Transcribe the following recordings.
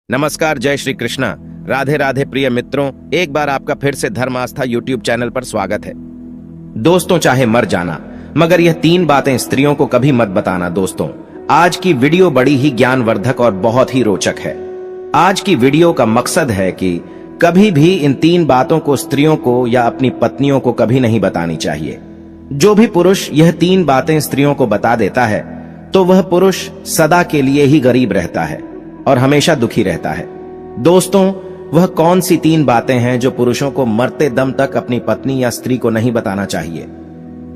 नमस्कार, जय श्री कृष्णा। राधे राधे प्रिय मित्रों, एक बार आपका फिर से धर्म आस्था यूट्यूब चैनल पर स्वागत है। दोस्तों, चाहे मर जाना मगर यह 3 बातें स्त्रियों को कभी मत बताना। दोस्तों, आज की वीडियो बड़ी ही ज्ञानवर्धक और बहुत ही रोचक है। आज की वीडियो का मकसद है कि कभी भी इन 3 बातों को स्त्रियों को या अपनी पत्नियों को कभी नहीं बतानी चाहिए। जो भी पुरुष यह 3 बातें स्त्रियों को बता देता है तो वह पुरुष सदा के लिए ही गरीब रहता है और हमेशा दुखी रहता है। दोस्तों, वह कौन सी 3 बातें हैं जो पुरुषों को मरते दम तक अपनी पत्नी या स्त्री को नहीं बताना चाहिए?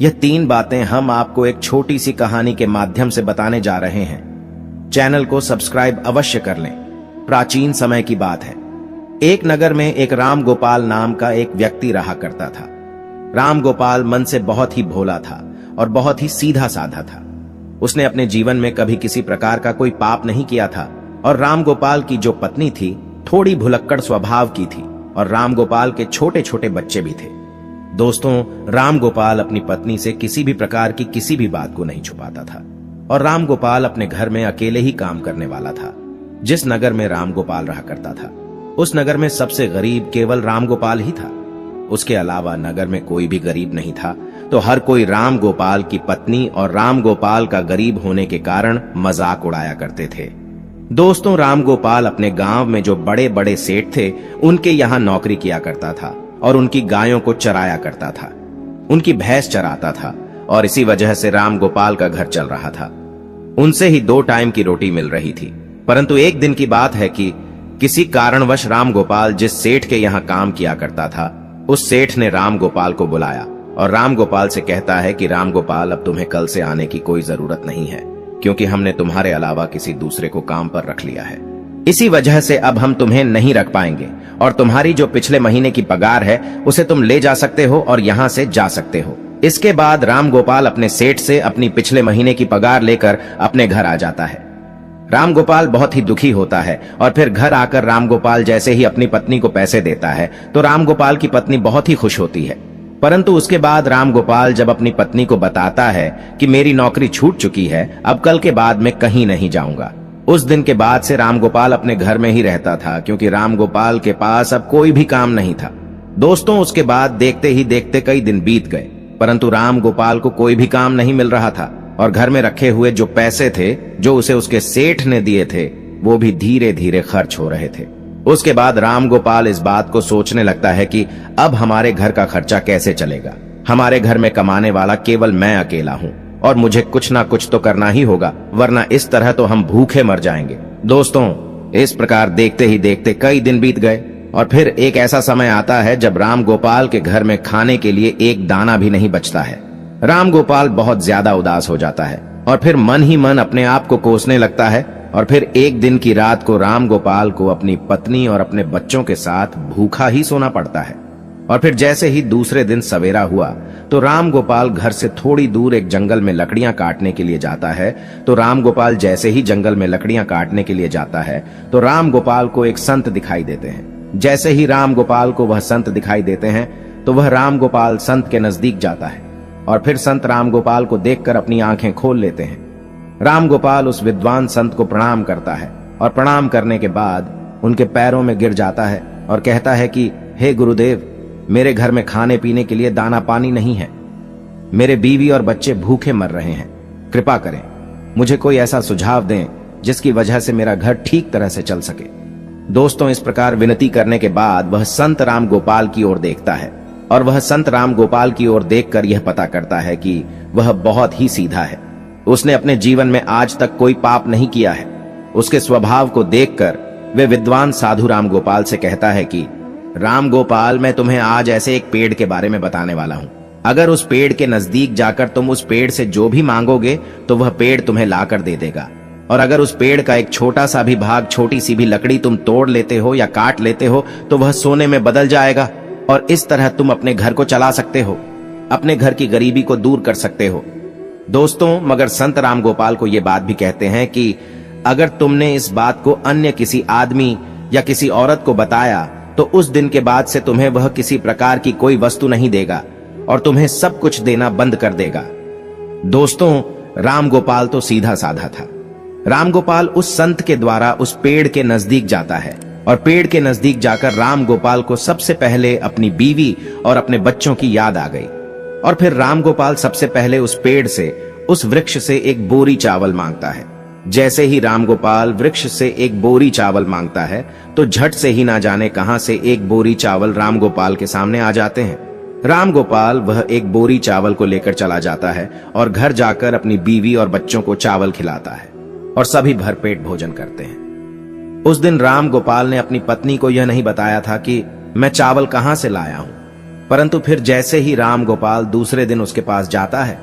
यह 3 बातें हम आपको एक छोटी सी कहानी के माध्यम से बताने जा रहे हैं। चैनल को सब्सक्राइब अवश्य कर लें। प्राचीन समय की बात है। एक नगर में एक राम गोपाल नाम का एक व्यक्ति रहा करता था। राम गोपाल मन से बहुत ही भोला था और बहुत ही सीधा साधा था। उसने अपने जीवन में कभी किसी प्रकार का कोई पाप नहीं किया था और राम गोपाल की जो पत्नी थी थोड़ी भुलक्कड़ स्वभाव की थी और राम गोपाल के छोटे छोटे बच्चे भी थे। दोस्तों, राम गोपाल अपनी पत्नी से किसी भी प्रकार की किसी भी बात को नहीं छुपाता था और राम गोपाल अपने घर में अकेले ही काम करने वाला था। जिस नगर में राम गोपाल रहा करता था उस नगर में सबसे गरीब केवल राम गोपाल ही था। उसके अलावा नगर में कोई भी गरीब नहीं था, तो हर कोई राम गोपाल की पत्नी और राम गोपाल का गरीब होने के कारण मजाक उड़ाया करते थे। दोस्तों, राम गोपाल अपने गांव में जो बड़े बड़े सेठ थे उनके यहाँ नौकरी किया करता था और उनकी गायों को चराया करता था, उनकी भैंस चराता था और इसी वजह से राम गोपाल का घर चल रहा था। उनसे ही 2 टाइम की रोटी मिल रही थी। परंतु एक दिन की बात है कि किसी कारणवश राम गोपाल जिस सेठ के यहाँ काम किया करता था उस सेठ ने राम गोपाल को बुलाया और राम गोपाल से कहता है कि राम गोपाल, अब तुम्हें कल से आने की कोई जरूरत नहीं है, क्योंकि हमने तुम्हारे अलावा किसी दूसरे को काम पर रख लिया है। इसी वजह से अब हम तुम्हें नहीं रख पाएंगे और तुम्हारी जो पिछले महीने की पगार है उसे तुम ले जा सकते हो और यहाँ से जा सकते हो। इसके बाद राम गोपाल अपने सेठ से अपनी पिछले महीने की पगार लेकर अपने घर आ जाता है। राम गोपाल बहुत ही दुखी होता है और फिर घर आकर राम गोपाल जैसे ही अपनी पत्नी को पैसे देता है तो राम गोपाल की पत्नी बहुत ही खुश होती है। परंतु उसके बाद राम गोपाल जब अपनी पत्नी को बताता है कि मेरी नौकरी छूट चुकी है, अब कल के बाद मैं कहीं नहीं जाऊंगा, उस दिन के बाद से राम गोपाल अपने घर में ही रहता था, क्योंकि राम गोपाल के पास अब कोई भी काम नहीं था। दोस्तों, उसके बाद देखते ही देखते कई दिन बीत गए, परंतु राम गोपाल को कोई भी काम नहीं मिल रहा था और घर में रखे हुए जो पैसे थे जो उसे उसके सेठ ने दिए थे वो भी धीरे धीरे खर्च हो रहे थे। उसके बाद राम गोपाल इस बात को सोचने लगता है कि अब हमारे घर का खर्चा कैसे चलेगा। हमारे घर में कमाने वाला केवल मैं अकेला हूँ और मुझे कुछ ना कुछ तो करना ही होगा, वरना इस तरह तो हम भूखे मर जाएंगे। दोस्तों, इस प्रकार देखते ही देखते कई दिन बीत गए और फिर एक ऐसा समय आता है जब राम गोपाल के घर में खाने के लिए एक दाना भी नहीं बचता है। राम गोपाल बहुत ज्यादा उदास हो जाता है और फिर मन ही मन अपने आप को कोसने लगता है और फिर एक दिन की रात को राम गोपाल को अपनी पत्नी और अपने बच्चों के साथ भूखा ही सोना पड़ता है। और फिर जैसे ही दूसरे दिन सवेरा हुआ तो राम गोपाल घर से थोड़ी दूर एक जंगल में लकड़ियां काटने के लिए जाता है। तो राम गोपाल जैसे ही जंगल में लकड़ियां काटने के लिए जाता है तो राम गोपाल को एक संत दिखाई देते हैं। जैसे ही राम गोपाल को वह संत दिखाई देते हैं तो वह राम गोपाल संत के नजदीक जाता है और फिर संत राम गोपाल को देखकर अपनी आंखें खोल लेते हैं। राम गोपाल उस विद्वान संत को प्रणाम करता है और प्रणाम करने के बाद उनके पैरों में गिर जाता है और कहता है कि हे गुरुदेव, मेरे घर में खाने पीने के लिए दाना पानी नहीं है, मेरे बीवी और बच्चे भूखे मर रहे हैं, कृपा करें मुझे कोई ऐसा सुझाव दें जिसकी वजह से मेरा घर ठीक तरह से चल सके। दोस्तों, इस प्रकार विनती करने के बाद वह संत राम गोपाल की ओर देखता है और वह संत राम गोपाल की ओर देखकर यह पता करता है कि वह बहुत ही सीधा है। उसने अपने जीवन में आज तक कोई पाप नहीं किया है। उसके स्वभाव को देखकर वे विद्वान साधु राम गोपाल से कहता है कि राम गोपाल, मैं तुम्हें आज ऐसे एक पेड़ के बारे में बताने वाला हूँ। अगर उस पेड़ के नजदीक जाकर तुम उस पेड़ से जो भी मांगोगे तो वह पेड़ तुम्हें लाकर दे देगा, और अगर उस पेड़ का एक छोटा सा भी भाग, छोटी सी भी लकड़ी तुम तोड़ लेते हो या काट लेते हो तो वह सोने में बदल जाएगा और इस तरह तुम अपने घर को चला सकते हो, अपने घर की गरीबी को दूर कर सकते हो। दोस्तों, मगर संत राम गोपाल को ये बात भी कहते हैं कि अगर तुमने इस बात को अन्य किसी आदमी या किसी औरत को बताया तो उस दिन के बाद से तुम्हें वह किसी प्रकार की कोई वस्तु नहीं देगा और तुम्हें सब कुछ देना बंद कर देगा। दोस्तों, राम गोपाल तो सीधा साधा था। राम गोपाल उस संत के द्वारा उस पेड़ के नजदीक जाता है और पेड़ के नजदीक जाकर राम गोपाल को सबसे पहले अपनी बीवी और अपने बच्चों की याद आ गई। और फिर राम गोपाल सबसे पहले उस पेड़ से, उस वृक्ष से एक बोरी चावल मांगता है। जैसे ही राम गोपाल वृक्ष से एक बोरी चावल मांगता है तो झट से ही ना जाने कहां से एक बोरी चावल राम गोपाल के सामने आ जाते हैं। राम गोपाल वह एक बोरी चावल को लेकर चला जाता है और घर जाकर अपनी बीवी और बच्चों को चावल खिलाता है और सभी भरपेट भोजन करते हैं। उस दिन राम गोपाल ने अपनी पत्नी को यह नहीं बताया था कि मैं चावल कहां से लाया हूं, परंतु फिर जैसे ही राम गोपाल दूसरे दिन उसके पास जाता है,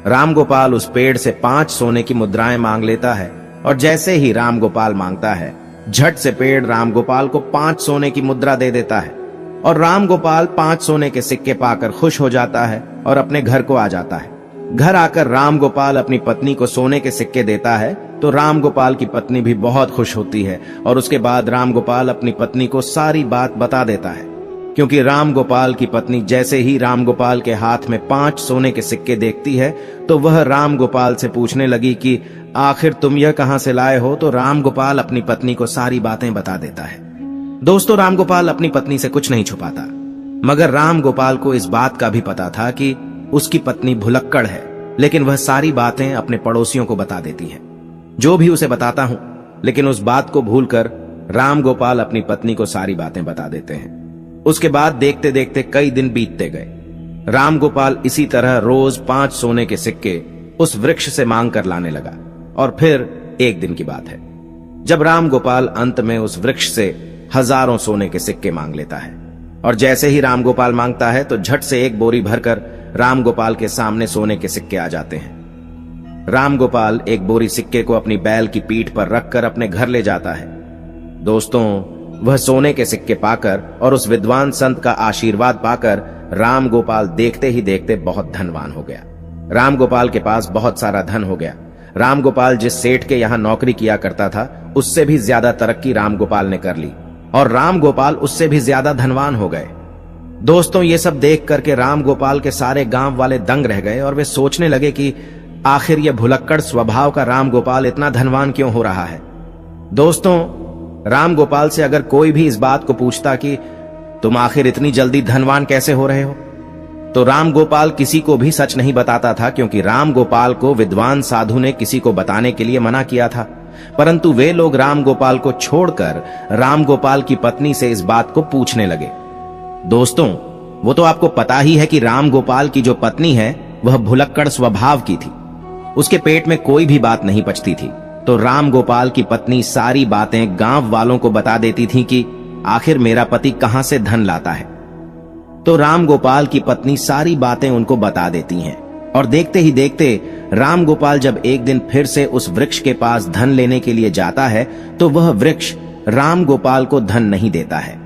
राम गोपाल उस पेड़ से 5 सोने की मुद्राएं मांग लेता है और जैसे ही राम गोपाल मांगता है, झट से पेड़ राम गोपाल को 5 सोने की मुद्रा दे देता है और राम गोपाल 5 सोने के सिक्के पाकर खुश हो जाता है और अपने घर को आ जाता है। घर आकर राम गोपाल अपनी पत्नी को सोने के सिक्के देता है तो राम गोपाल की पत्नी भी बहुत खुश होती है और उसके बाद राम गोपाल अपनी पत्नी को सारी बात बता देता है, क्योंकि राम गोपाल की पत्नी जैसे ही राम गोपाल के हाथ में 5 सोने के सिक्के देखती है तो वह राम गोपाल से पूछने लगी कि आखिर तुम यह कहां से लाए हो। तो राम गोपाल अपनी पत्नी को सारी बातें बता देता है। दोस्तों, राम गोपाल अपनी पत्नी से कुछ नहीं छुपाता, मगर राम गोपाल को इस बात का भी पता था कि उसकी पत्नी भुलक्कड़ है, लेकिन वह सारी बातें अपने पड़ोसियों को बता देती है। जो भी उसे बताता हूं, लेकिन उस बात को भूलकर राम गोपाल अपनी पत्नी को सारी बातें बता देते हैं। उसके बाद देखते देखते कई दिन बीतते गए। राम गोपाल इसी तरह रोज 5 सोने के सिक्के उस वृक्ष से मांग कर लाने लगा। और फिर एक दिन की बात है जब राम गोपाल अंत में उस वृक्ष से हजारों सोने के सिक्के मांग लेता है और जैसे ही राम गोपाल मांगता है तो झट से एक बोरी भरकर राम गोपाल के सामने सोने के सिक्के आ जाते हैं। राम गोपाल एक बोरी सिक्के को अपनी बैल की पीठ पर रखकर अपने घर ले जाता है। दोस्तों, वह सोने के सिक्के पाकर और उस विद्वान संत का आशीर्वाद पाकर राम गोपाल देखते ही देखते बहुत धनवान हो गया। राम गोपाल के पास बहुत सारा धन हो गया। राम गोपाल जिस सेठ के यहां नौकरी किया करता था, उससे भी ज्यादा तरक्की राम गोपाल ने कर ली और राम गोपाल उससे भी ज्यादा धनवान हो गए। दोस्तों, ये सब देख करके राम गोपाल के सारे गांव वाले दंग रह गए और वे सोचने लगे कि आखिर यह भुलक्कड़ स्वभाव का राम गोपाल इतना धनवान क्यों हो रहा है। दोस्तों, राम गोपाल से अगर कोई भी इस बात को पूछता कि तुम आखिर इतनी जल्दी धनवान कैसे हो रहे हो, तो राम गोपाल किसी को भी सच नहीं बताता था, क्योंकि राम गोपाल को विद्वान साधु ने किसी को बताने के लिए मना किया था। परंतु वे लोग राम गोपाल को छोड़कर राम गोपाल की पत्नी से इस बात को पूछने लगे। दोस्तों, वो तो आपको पता ही है कि राम गोपाल की जो पत्नी है वह भुलक्कड़ स्वभाव की थी। उसके पेट में कोई भी बात नहीं पचती थी। तो राम गोपाल की पत्नी सारी बातें गांव वालों को बता देती थी कि आखिर मेरा पति कहां से धन लाता है। तो राम गोपाल की पत्नी सारी बातें उनको बता देती हैं और देखते ही देखते राम गोपाल जब एक दिन फिर से उस वृक्ष के पास धन लेने के लिए जाता है तो वह वृक्ष राम गोपाल को धन नहीं देता है।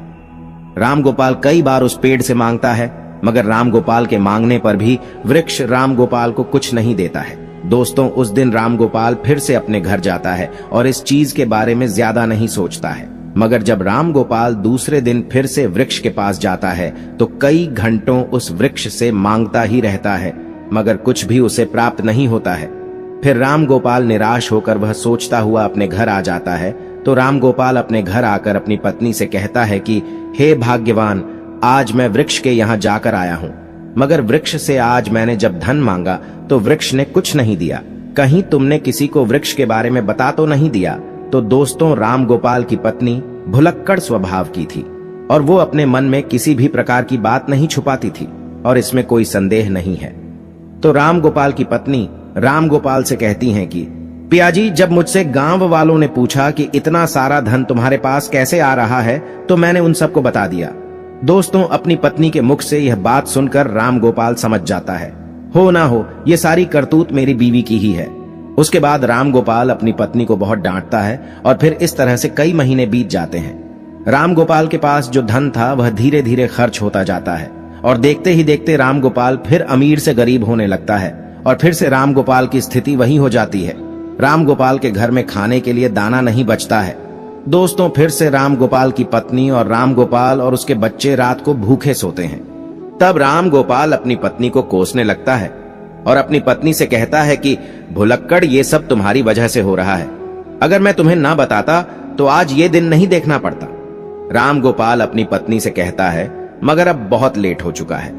राम गोपाल कई बार उस पेड़ से मांगता है, मगर राम गोपाल के मांगने पर भी वृक्ष राम गोपाल को कुछ नहीं देता है। दोस्तों, उस दिन राम गोपाल फिर से अपने घर जाता है और इस चीज के बारे में ज्यादा नहीं सोचता है। मगर जब राम गोपाल दूसरे दिन फिर से वृक्ष के पास जाता है तो कई घंटों उस वृक्ष से मांगता ही रहता है, मगर कुछ भी उसे प्राप्त नहीं होता है। फिर राम गोपाल निराश होकर वह सोचता हुआ अपने घर आ जाता है। तो राम गोपाल अपने घर आकर अपनी पत्नी से कहता है कि हे भाग्यवान, आज मैं वृक्ष के यहाँ जाकर आया हूँ, मगर वृक्ष से आज मैंने जब धन मांगा तो वृक्ष ने कुछ नहीं दिया। कहीं तुमने किसी को वृक्ष के बारे में बता तो नहीं दिया। तो दोस्तों, राम गोपाल की पत्नी भुलक्कड़ स्वभाव की थी और वो अपने मन में किसी भी प्रकार की बात नहीं छुपाती थी और इसमें कोई संदेह नहीं है। तो राम गोपाल की पत्नी राम गोपाल से कहती हैं कि पियाजी, जब मुझसे गांव वालों ने पूछा कि इतना सारा धन तुम्हारे पास कैसे आ रहा है, तो मैंने उन सबको बता दिया। दोस्तों, अपनी पत्नी के मुख से यह बात सुनकर राम गोपाल समझ जाता है, हो ना हो ये सारी करतूत मेरी बीवी की ही है। उसके बाद राम गोपाल अपनी पत्नी को बहुत डांटता है और फिर इस तरह से कई महीने बीत जाते हैं। राम गोपाल के पास जो धन था वह धीरे धीरे खर्च होता जाता है और देखते ही देखते राम गोपाल फिर अमीर से गरीब होने लगता है और फिर से राम गोपाल की स्थिति वही हो जाती है। राम गोपाल के घर में खाने के लिए दाना नहीं बचता है। दोस्तों, फिर से राम गोपाल की पत्नी और राम गोपाल और उसके बच्चे रात को भूखे सोते हैं। तब राम गोपाल अपनी पत्नी को कोसने लगता है और अपनी पत्नी से कहता है कि भुलक्कड़, ये सब तुम्हारी वजह से हो रहा है। अगर मैं तुम्हें ना बताता तो आज ये दिन नहीं देखना पड़ता। राम गोपाल अपनी पत्नी से कहता है, मगर अब बहुत लेट हो चुका है।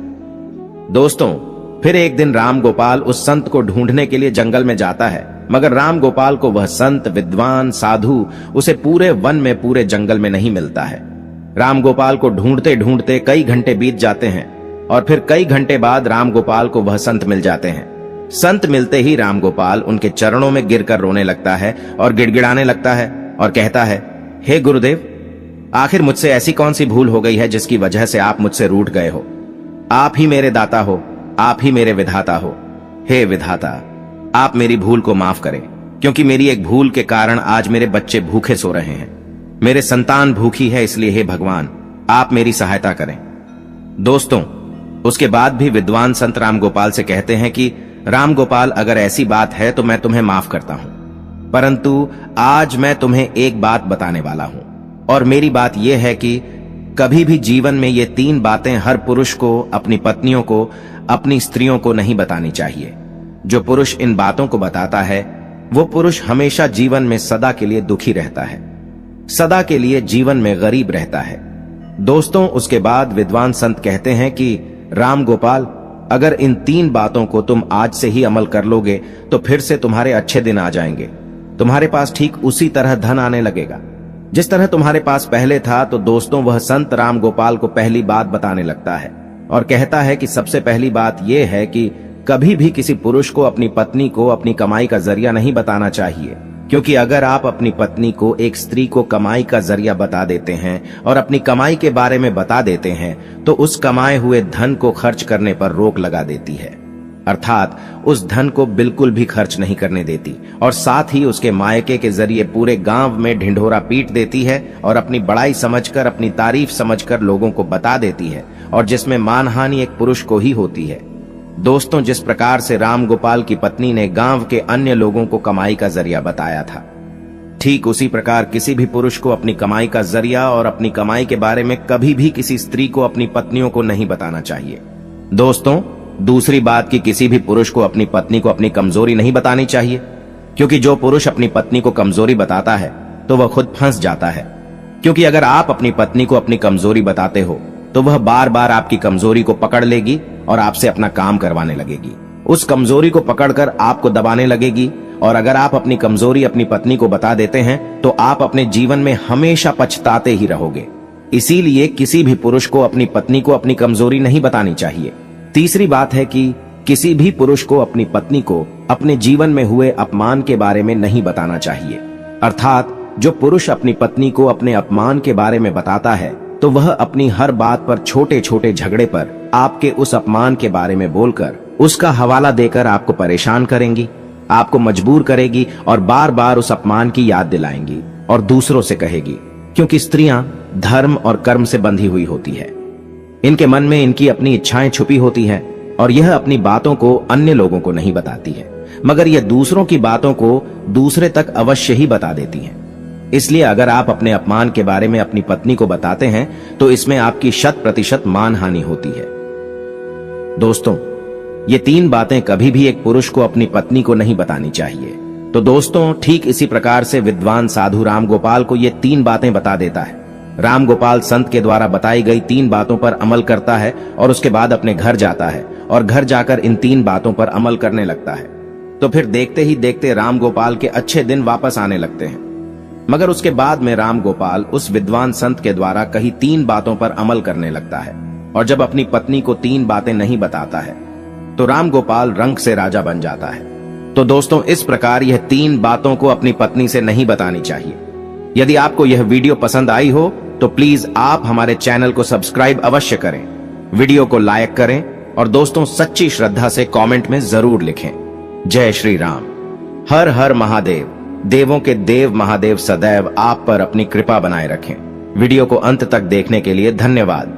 दोस्तों, फिर एक दिन राम गोपाल उस संत को ढूंढने के लिए जंगल में जाता है, मगर राम गोपाल को वह संत, विद्वान, साधु उसे पूरे वन में, पूरे जंगल में नहीं मिलता है। राम गोपाल को ढूंढते ढूंढते कई घंटे बीत जाते हैं और फिर कई घंटे बाद राम गोपाल को वह संत मिल जाते हैं। संत मिलते ही राम गोपाल उनके चरणों में गिरकर रोने लगता है और गिड़गिड़ाने लगता है और कहता है, हे गुरुदेव, आखिर मुझसे ऐसी कौन सी भूल हो गई है जिसकी वजह से आप मुझसे रूठ गए हो? आप ही मेरे दाता हो, आप ही मेरे विधाता हो। हे विधाता, आप मेरी भूल को माफ करें, क्योंकि मेरी एक भूल के कारण आज मेरे बच्चे भूखे सो रहे हैं, मेरे संतान भूखी है, इसलिए हे भगवान, आप मेरी सहायता करें। दोस्तों, उसके बाद भी विद्वान संत राम गोपाल से कहते हैं कि राम गोपाल, अगर ऐसी बात है तो मैं तुम्हें माफ करता हूं, परंतु आज मैं तुम्हें एक बात बताने वाला हूं, और मेरी बात यह है कि कभी भी जीवन में ये 3 बातें हर पुरुष को, अपनी पत्नियों को, अपनी स्त्रियों को नहीं बतानी चाहिए। जो पुरुष इन बातों को बताता है वो पुरुष हमेशा जीवन में सदा के लिए दुखी रहता है, सदा के लिए जीवन में गरीब रहता है। दोस्तों, उसके बाद विद्वान संत कहते हैं कि राम गोपाल, अगर इन 3 बातों को तुम आज से ही अमल कर लोगे तो फिर से तुम्हारे अच्छे दिन आ जाएंगे। तुम्हारे पास ठीक उसी तरह धन आने लगेगा जिस तरह तुम्हारे पास पहले था। तो दोस्तों, वह संत राम गोपाल को पहली बात बताने लगता है और कहता है कि सबसे पहली बात यह है कि कभी भी किसी पुरुष को अपनी पत्नी को अपनी कमाई का जरिया नहीं बताना चाहिए, क्योंकि अगर आप अपनी पत्नी को एक स्त्री को कमाई का जरिया बता देते हैं और अपनी कमाई के बारे में बता देते हैं तो उस कमाए हुए धन को खर्च करने पर रोक लगा देती है, अर्थात उस धन को बिल्कुल भी खर्च नहीं करने देती और साथ ही उसके मायके के जरिए पूरे गांव में ढिंढोरा पीट देती है और अपनी बड़ाई समझकर, अपनी तारीफ समझकर लोगों को बता देती है, और जिसमें मानहानि एक पुरुष को ही होती है। दोस्तों, जिस प्रकार से राम गोपाल की पत्नी ने गांव के अन्य लोगों को कमाई का जरिया बताया था, ठीक उसी प्रकार किसी भी पुरुष को अपनी कमाई का जरिया और अपनी कमाई के बारे में कभी भी किसी स्त्री को, अपनी पत्नियों को नहीं बताना चाहिए। दोस्तों, दूसरी बात कि किसी भी पुरुष को अपनी पत्नी को अपनी कमजोरी नहीं बतानी चाहिए, क्योंकि जो पुरुष अपनी पत्नी को कमजोरी बताता है तो वह खुद फंस जाता है। क्योंकि अगर आप अपनी पत्नी को अपनी कमजोरी बताते हो तो वह बार बार आपकी कमजोरी को पकड़ लेगी और आपसे अपना काम करवाने लगेगी, उस कमजोरी को पकड़कर आपको दबाने लगेगी। और अगर आप अपनी कमजोरी अपनी पत्नी को बता देते हैं तो आप अपने जीवन में हमेशा पछताते ही रहोगे। इसीलिए किसी भी पुरुष को अपनी पत्नी को अपनी कमजोरी नहीं बतानी चाहिए। तीसरी बात है कि किसी भी पुरुष को अपनी पत्नी को अपने जीवन में हुए अपमान के बारे में नहीं बताना चाहिए, अर्थात जो पुरुष अपनी पत्नी को अपने अपमान के बारे में बताता है तो वह अपनी हर बात पर, छोटे छोटे झगड़े पर आपके उस अपमान के बारे में बोलकर, उसका हवाला देकर आपको परेशान करेंगी, आपको मजबूर करेगी और बार बार उस अपमान की याद दिलाएंगी और दूसरों से कहेगी, क्योंकि स्त्रियां धर्म और कर्म से बंधी हुई होती है। इनके मन में इनकी अपनी इच्छाएं छुपी होती हैं और यह अपनी बातों को अन्य लोगों को नहीं बताती है, मगर यह दूसरों की बातों को दूसरे तक अवश्य ही बता देती हैं। इसलिए अगर आप अपने अपमान के बारे में अपनी पत्नी को बताते हैं तो इसमें आपकी 100% मानहानि होती है। दोस्तों, ये 3 बातें कभी भी एक पुरुष को अपनी पत्नी को नहीं बतानी चाहिए। तो दोस्तों, ठीक इसी प्रकार से विद्वान साधु राम गोपाल को ये 3 बातें बता देता है। राम गोपाल संत के द्वारा बताई गई 3 बातों पर अमल करता है और उसके बाद अपने घर जाता है और घर जाकर इन 3 बातों पर अमल करने लगता है। तो फिर देखते ही देखते राम गोपाल के अच्छे दिन वापस आने लगते हैं। मगर उसके बाद में राम गोपाल उस विद्वान संत के द्वारा कही 3 बातों पर अमल करने लगता है, और जब अपनी पत्नी को 3 बातें नहीं बताता है तो राम गोपाल रंग से राजा बन जाता है। तो दोस्तों, इस प्रकार यह 3 बातों को अपनी पत्नी से नहीं बतानी चाहिए। यदि आपको यह वीडियो पसंद आई हो तो प्लीज आप हमारे चैनल को सब्सक्राइब अवश्य करें, वीडियो को लाइक करें और दोस्तों सच्ची श्रद्धा से कमेंट में जरूर लिखें, जय श्री राम, हर हर महादेव। देवों के देव महादेव सदैव आप पर अपनी कृपा बनाए रखें। वीडियो को अंत तक देखने के लिए धन्यवाद।